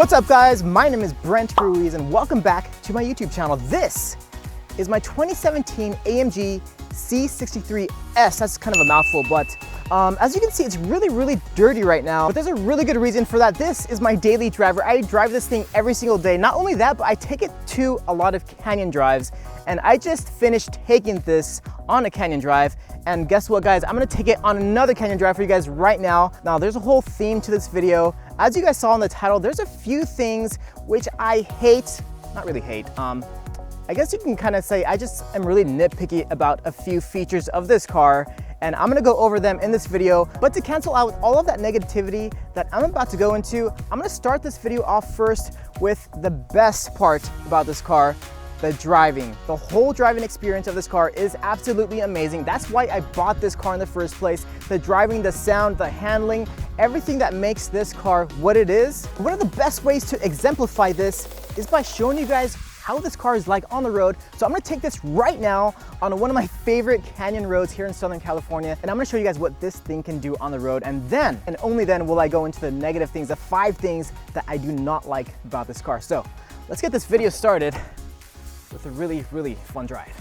What's up guys, my name is Brent Ruiz and welcome back to my YouTube channel. This is my 2017 AMG C63S. That's kind of a mouthful, but as you can see, it's really dirty right now, but there's a really good reason for that. This is my daily driver. I drive this thing every single day. Not only that, but I take it to a lot of canyon drives, and I just finished taking this on a canyon drive. And guess what guys, I'm gonna take it on another canyon drive for you guys right now. Now there's a whole theme to this video. As you guys saw in the title, there's a few things which I hate, not really hate, I guess you can kind of say I just am really nitpicky about a few features of this car, and I'm gonna go over them in this video. But to cancel out all of that negativity that I'm about to go into, I'm gonna start this video off first with the best part about this car, the driving. The whole driving experience of this car is absolutely amazing. That's why I bought this car in the first place. The driving, the sound, the handling, everything that makes this car what it is. One of the best ways to exemplify this is by showing you guys how this car is like on the road. So I'm gonna take this right now on one of my favorite canyon roads here in Southern California, and I'm gonna show you guys what this thing can do on the road. And then, and only then, will I go into the negative things, the 5 things that I do not like about this car. So let's get this video started with a really fun drive.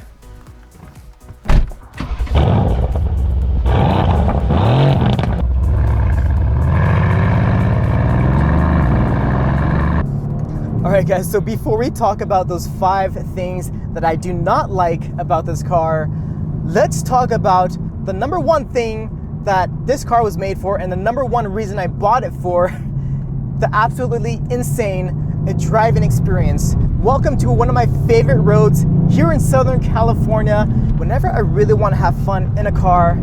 All right guys, so before we talk about those 5 things that I do not like about this car, let's talk about the number 1 thing that this car was made for and the number 1 reason I bought it for, the absolutely insane driving experience. Welcome to one of my favorite roads here in Southern California. Whenever I really want to have fun in a car,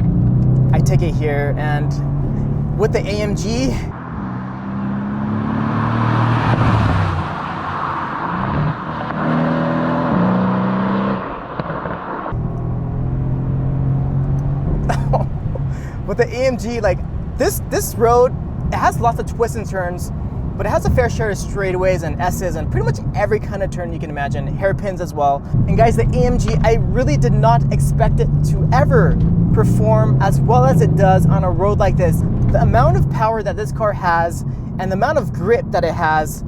I take it here, and with the AMG, with the AMG, like this road, it has lots of twists and turns, but it has a fair share of straightaways and S's and pretty much every kind of turn you can imagine, hairpins as well. And guys, the AMG, I really did not expect it to ever perform as well as it does on a road like this. The amount of power that this car has and the amount of grip that it has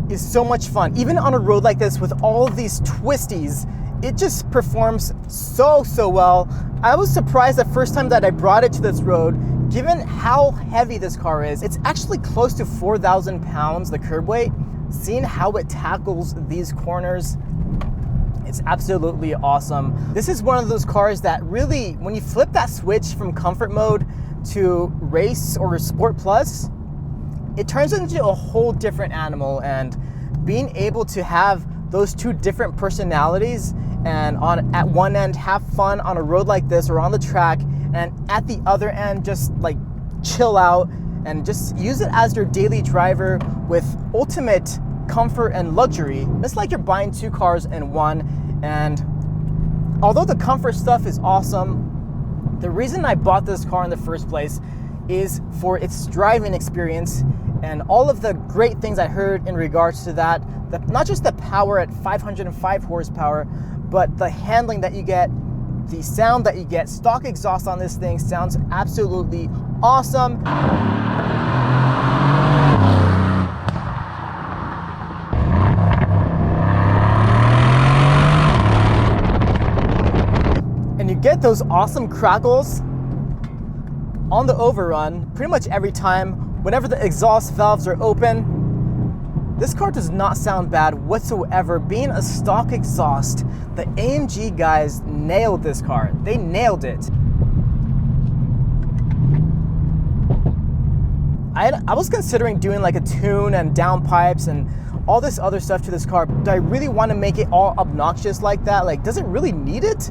is so much fun. Even on a road like this with all of these twisties, it just performs so well. I was surprised the first time that I brought it to this road, given how heavy this car is. It's actually close to 4,000 pounds, the curb weight. Seeing how it tackles these corners, it's absolutely awesome. This is one of those cars that really, when you flip that switch from comfort mode to race or sport plus, it turns into a whole different animal. And being able to have those 2 different personalities, and at one end have fun on a road like this or on the track, and at the other end just like chill out and just use it as your daily driver with ultimate comfort and luxury. It's like you're buying 2 cars in one. And although the comfort stuff is awesome, the reason I bought this car in the first place is for its driving experience and all of the great things I heard in regards to that. Not just the power at 505 horsepower, but the handling that you get, the sound that you get. Stock exhaust on this thing sounds absolutely awesome. And you get those awesome crackles on the overrun pretty much every time. Whenever the exhaust valves are open, this car does not sound bad whatsoever. Being a stock exhaust, the AMG guys nailed this car. They nailed it. I was considering doing like a tune and downpipes and all this other stuff to this car. Do I really want to make it all obnoxious like that? Like, does it really need it?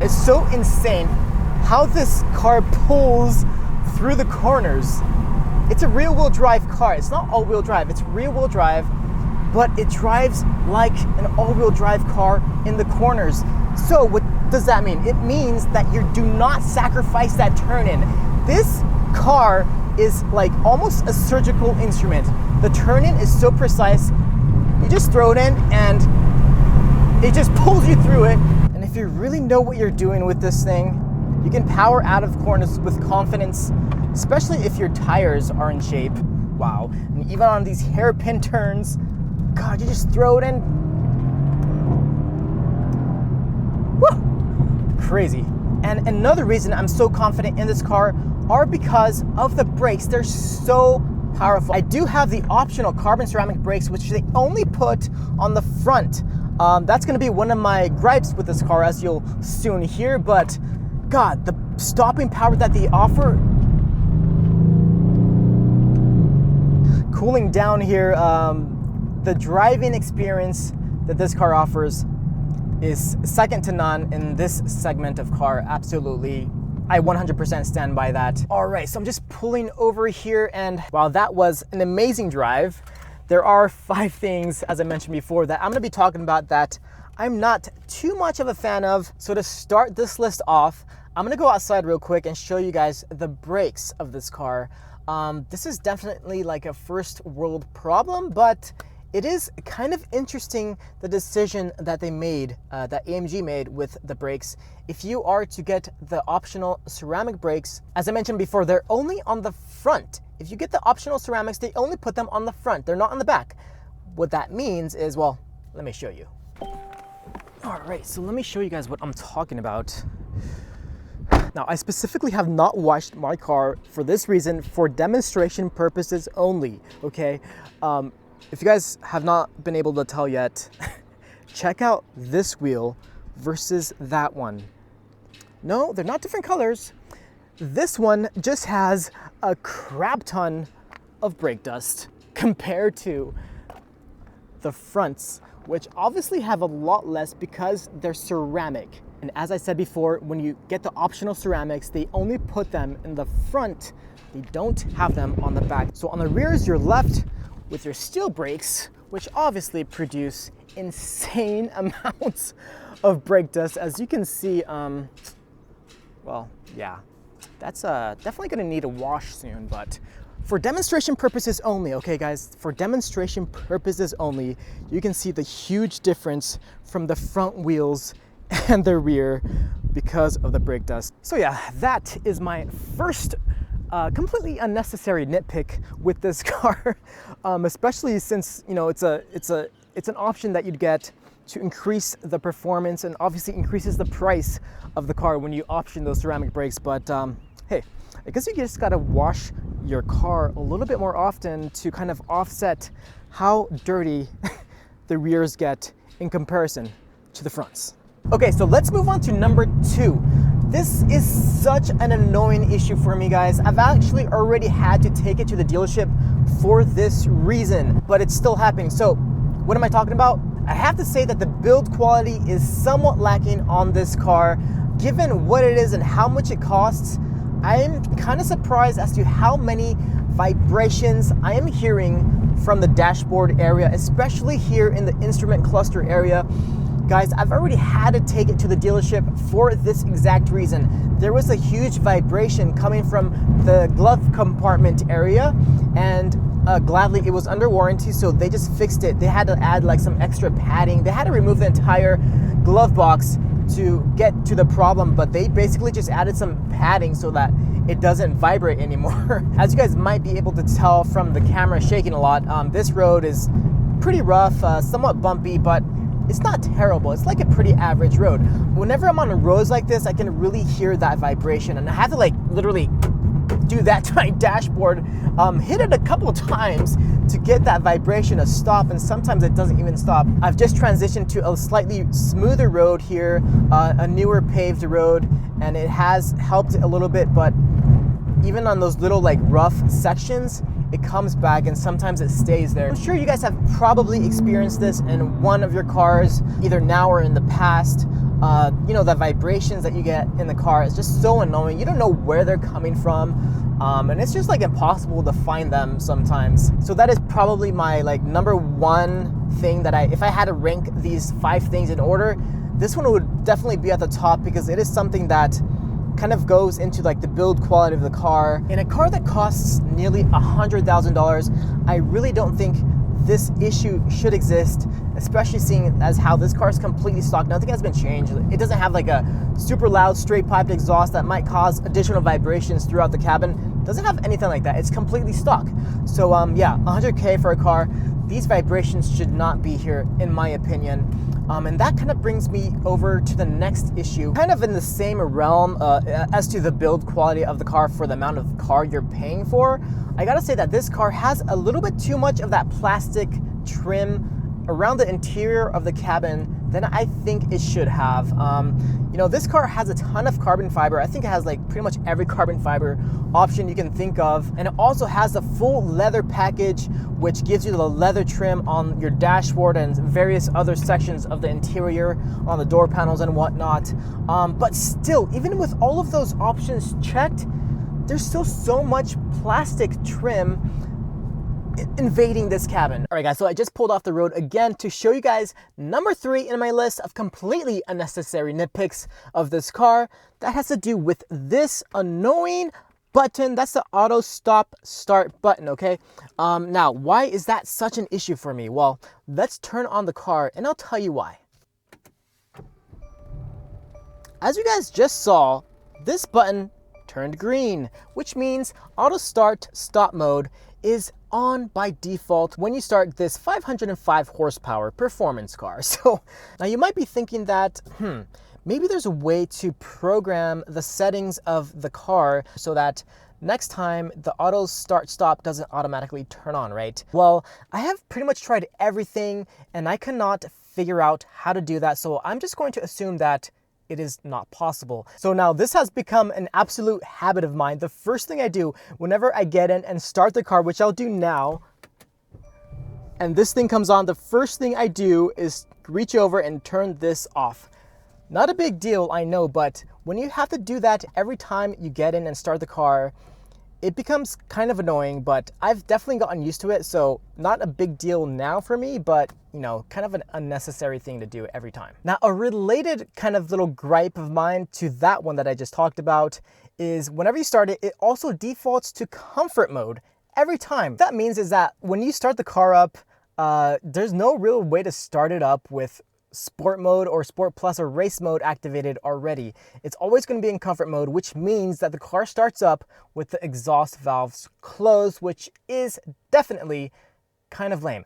It's so insane how this car pulls through the corners. It's a rear-wheel drive car. It's not all-wheel drive, it's rear-wheel drive, but it drives like an all-wheel drive car in the corners. So what does that mean? It means that you do not sacrifice that turn in. This car is like almost a surgical instrument. The turn-in is so precise. You just throw it in and it just pulls you through it. And if you really know what you're doing with this thing, you can power out of corners with confidence, especially if your tires are in shape. Wow. And even on these hairpin turns, God, you just throw it in. Woo! Crazy. And another reason I'm so confident in this car are because of the brakes. They're so powerful. I do have the optional carbon ceramic brakes, which they only put on the front. That's gonna be one of my gripes with this car, as you'll soon hear, but God, the stopping power that they offer. Cooling down here, the driving experience that this car offers is second to none in this segment of car. Absolutely, I 100% stand by that. All right, so I'm just pulling over here, and while that was an amazing drive, there are 5 things, as I mentioned before, that I'm gonna be talking about that I'm not too much of a fan of. So to start this list off, I'm gonna go outside real quick and show you guys the brakes of this car. This is definitely like a first world problem, but it is kind of interesting, the decision that they made, that AMG made with the brakes. If you are to get the optional ceramic brakes, as I mentioned before, they're only on the front. If you get the optional ceramics, they only put them on the front. They're not on the back. What that means is, well, let me show you. All right, so let me show you guys what I'm talking about. Now, I specifically have not washed my car for this reason, for demonstration purposes only, okay? If you guys have not been able to tell yet, check out this wheel versus that one. No, they're not different colors. This one just has a crap ton of brake dust compared to the fronts, which obviously have a lot less because they're ceramic. And as I said before, when you get the optional ceramics, they only put them in the front. They don't have them on the back. So on the rears, you're left with your steel brakes, which obviously produce insane amounts of brake dust. As you can see, well, yeah, that's definitely gonna need a wash soon, but for demonstration purposes only, okay guys, for demonstration purposes only, you can see the huge difference from the front wheels and the rear because of the brake dust. So yeah, that is my first completely unnecessary nitpick with this car, especially since, you know, it's an option that you'd get to increase the performance and obviously increases the price of the car when you option those ceramic brakes. But hey, I guess you just gotta wash your car a little bit more often to kind of offset how dirty the rears get in comparison to the fronts. Okay, so let's move on to number 2. This is such an annoying issue for me, guys. I've actually already had to take it to the dealership for this reason, but it's still happening. So what am I talking about? I have to say that the build quality is somewhat lacking on this car. Given what it is and how much it costs, I'm kind of surprised as to how many vibrations I am hearing from the dashboard area, especially here in the instrument cluster area. Guys, I've already had to take it to the dealership for this exact reason. There was a huge vibration coming from the glove compartment area, and gladly it was under warranty, so they just fixed it. They had to add like some extra padding. They had to remove the entire glove box to get to the problem, but they basically just added some padding so that it doesn't vibrate anymore. As you guys might be able to tell from the camera shaking a lot, this road is pretty rough, somewhat bumpy, but it's not terrible. It's like a pretty average road. Whenever I'm on roads like this, I can really hear that vibration, and I have to like literally do that to my dashboard, hit it a couple of times to get that vibration to stop, and sometimes it doesn't even stop. I've just transitioned to a slightly smoother road here, a newer paved road, and it has helped a little bit, but even on those little like rough sections, it comes back and sometimes it stays there. I'm sure you guys have probably experienced this in one of your cars, either now or in the past. You know, the vibrations that you get in the car is just so annoying. You don't know where they're coming from, and it's just like impossible to find them sometimes. So that is probably my like number 1 thing that if I had to rank these 5 things in order, this one would definitely be at the top, because it is something that kind of goes into like the build quality of the car. In a car that costs nearly $100,000, I really don't think this issue should exist, especially seeing as how this car is completely stock. Nothing has been changed. It doesn't have like a super loud straight piped exhaust that might cause additional vibrations throughout the cabin. It doesn't have anything like that. It's completely stock. So yeah, 100K for a car. These vibrations should not be here, in my opinion. And that kind of brings me over to the next issue, kind of in the same realm as to the build quality of the car for the amount of car you're paying for. I gotta say that this car has a little bit too much of that plastic trim around the interior of the cabin than I think it should have. You know, this car has a ton of carbon fiber. I think it has like pretty much every carbon fiber option you can think of. And it also has the full leather package, which gives you the leather trim on your dashboard and various other sections of the interior on the door panels and whatnot. But still, even with all of those options checked, there's still so much plastic trim invading this cabin. All right guys, so I just pulled off the road again to show you guys number 3 in my list of completely unnecessary nitpicks of this car. That has to do with this annoying button. That's the auto stop start button, okay? Now, why is that such an issue for me? Well, let's turn on the car and I'll tell you why. As you guys just saw, this button turned green, which means auto start stop mode is on by default when you start this 505 horsepower performance car. So now you might be thinking that, maybe there's a way to program the settings of the car so that next time the auto start stop doesn't automatically turn on, right? Well, I have pretty much tried everything and I cannot figure out how to do that. So I'm just going to assume that it is not possible. So now this has become an absolute habit of mine. The first thing I do whenever I get in and start the car, which I'll do now, and this thing comes on, the first thing I do is reach over and turn this off. Not a big deal, I know, but when you have to do that every time you get in and start the car, it becomes kind of annoying, but I've definitely gotten used to it. So not a big deal now for me, but you know, kind of an unnecessary thing to do every time. Now, a related kind of little gripe of mine to that one that I just talked about is whenever you start it, it also defaults to comfort mode every time. What that means is that when you start the car up, there's no real way to start it up with Sport mode or Sport Plus or Race mode activated already. It's always going to be in comfort mode, which means that the car starts up with the exhaust valves closed, which is definitely kind of lame.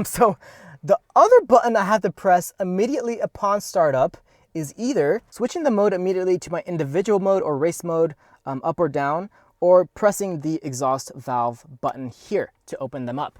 So the other button I have to press immediately upon startup is either switching the mode immediately to my individual mode or race mode, up or down, or pressing the exhaust valve button here to open them up.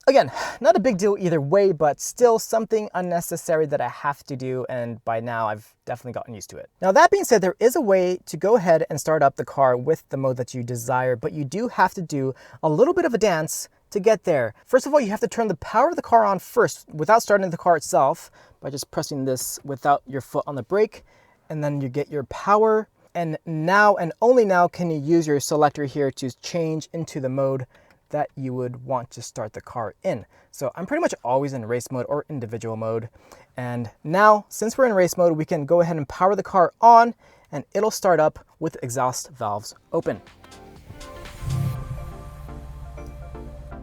Again, not a big deal either way, but still something unnecessary that I have to do, and by now I've definitely gotten used to it. Now that being said, there is a way to go ahead and start up the car with the mode that you desire, but you do have to do a little bit of a dance to get there. First of all, you have to turn the power of the car on first without starting the car itself by just pressing this without your foot on the brake, and then you get your power. And now and only now can you use your selector here to change into the mode that you would want to start the car in. So I'm pretty much always in race mode or individual mode. And now, since we're in race mode, we can go ahead and power the car on and it'll start up with exhaust valves open.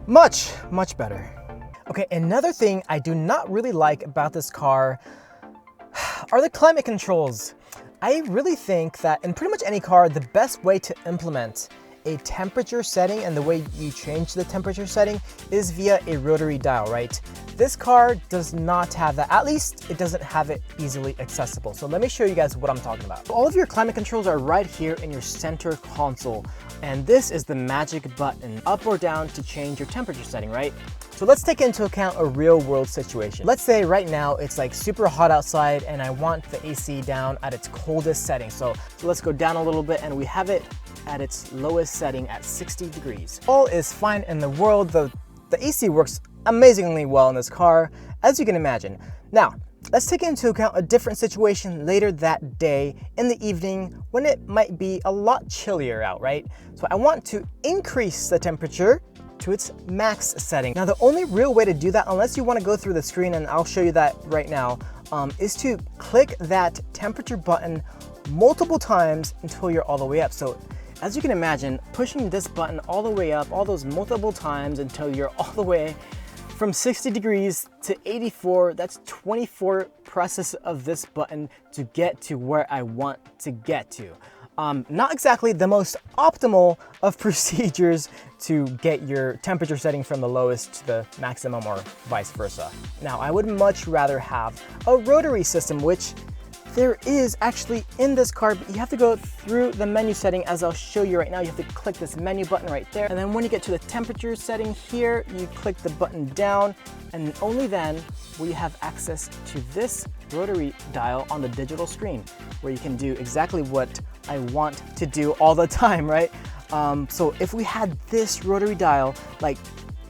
Much, much better. Okay, another thing I do not really like about this car are the climate controls. I really think that in pretty much any car, the best way to implement a temperature setting and the way you change the temperature setting is via a rotary dial, right? This car does not have that. At least it doesn't have it easily accessible. So let me show you guys what I'm talking about. All of your climate controls are right here in your center console. And this is the magic button, up or down, to change your temperature setting, right? So let's take into account a real world situation. Let's say right now it's like super hot outside and I want the AC down at its coldest setting. So let's go down a little bit and we have it at its lowest setting at 60 degrees. All is fine in the world. The AC works amazingly well in this car, as you can imagine. Now, let's take into account a different situation later that day in the evening when it might be a lot chillier out, right? So I want to increase the temperature to its max setting. Now, the only real way to do that, unless you want to go through the screen, and I'll show you that right now, is to click that temperature button multiple times until you're all the way up. So as you can imagine, pushing this button all the way up, all those multiple times until you're all the way from 60 degrees to 84, that's 24 presses of this button to get to where I want to get to. Not exactly the most optimal of procedures to get your temperature setting from the lowest to the maximum or vice versa. Now, I would much rather have a rotary system, which there is actually in this car, but you have to go through the menu setting as I'll show you right now. You have to click this menu button right there. And then when you get to the temperature setting here, you click the button down, and only then will you have access to this rotary dial on the digital screen, where you can do exactly what I want to do all the time, right? So if we had this rotary dial, like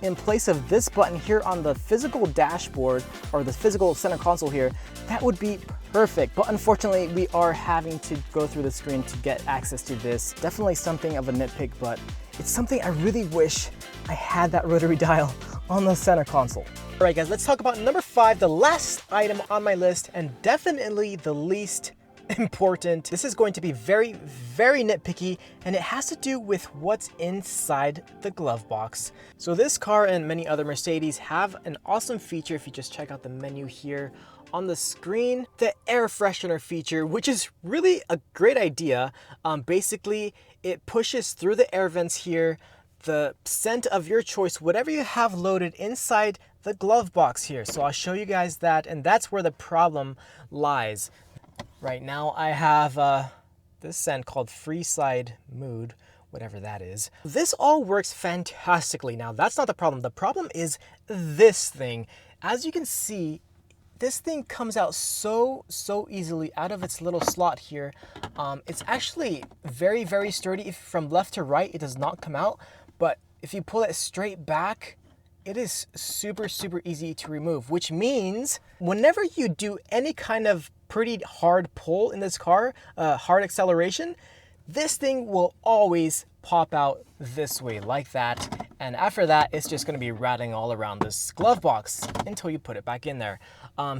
in place of this button here on the physical dashboard or the physical center console here, that would be perfect. But unfortunately, we are having to go through the screen to get access to this. Definitely something of a nitpick, but it's something I really wish I had that rotary dial on the center console. All right, guys, let's talk about number 5, the last item on my list, and definitely the least important. This is going to be very, very nitpicky, and it has to do with what's inside the glove box. So this car and many other Mercedes have an awesome feature. If you just check out the menu here on the screen, the air freshener feature, which is really a great idea. Basically, it pushes through the air vents here the scent of your choice, whatever you have loaded inside the glove box here. So I'll show you guys that, and that's where the problem lies. Right now I have this scent called Freeside Mood, whatever that is. This all works fantastically. Now that's not the problem. The problem is this thing. As you can see, this thing comes out so easily out of its little slot here. It's actually very, very sturdy. If from left to right, it does not come out. But if you pull it straight back, it is super easy to remove, which means whenever you do any kind of pretty hard pull in this car, hard acceleration, this thing will always pop out this way like that. And after that, it's just gonna be rattling all around this glove box until you put it back in there.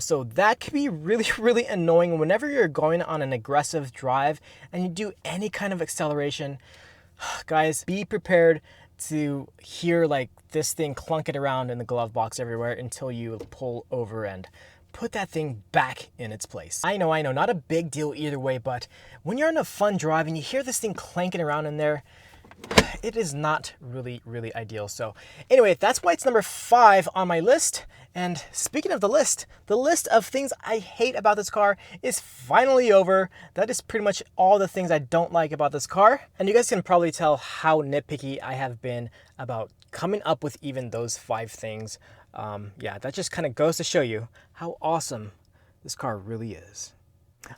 So that can be really annoying whenever you're going on an aggressive drive and you do any kind of acceleration. Guys, be prepared to hear like this thing clunking around in the glove box everywhere until you pull over and put that thing back in its place. I know, not a big deal either way, but when you're on a fun drive and you hear this thing clanking around in there, it is not really ideal. So anyway, that's why it's number 5 on my list. And speaking of the list of things I hate about this car is finally over. That is pretty much all the things I don't like about this car. And you guys can probably tell how nitpicky I have been about coming up with even those 5 things. Yeah, that just kind of goes to show you how awesome this car really is.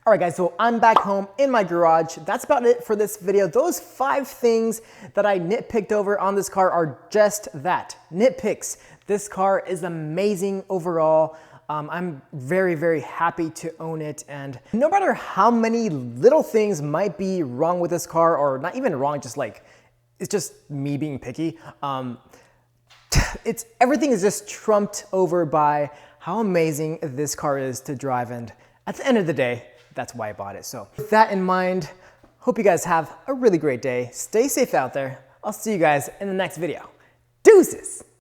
All right, guys, so I'm back home in my garage. That's about it for this video. Those 5 things that I nitpicked over on this car are just that, nitpicks. This car is amazing overall. I'm very happy to own it, and no matter how many little things might be wrong with this car, or not even wrong, just like, it's just me being picky, everything is just trumped over by how amazing this car is to drive, and at the end of the day, that's why I bought it. So with that in mind, hope you guys have a really great day. Stay safe out there. I'll see you guys in the next video. Deuces!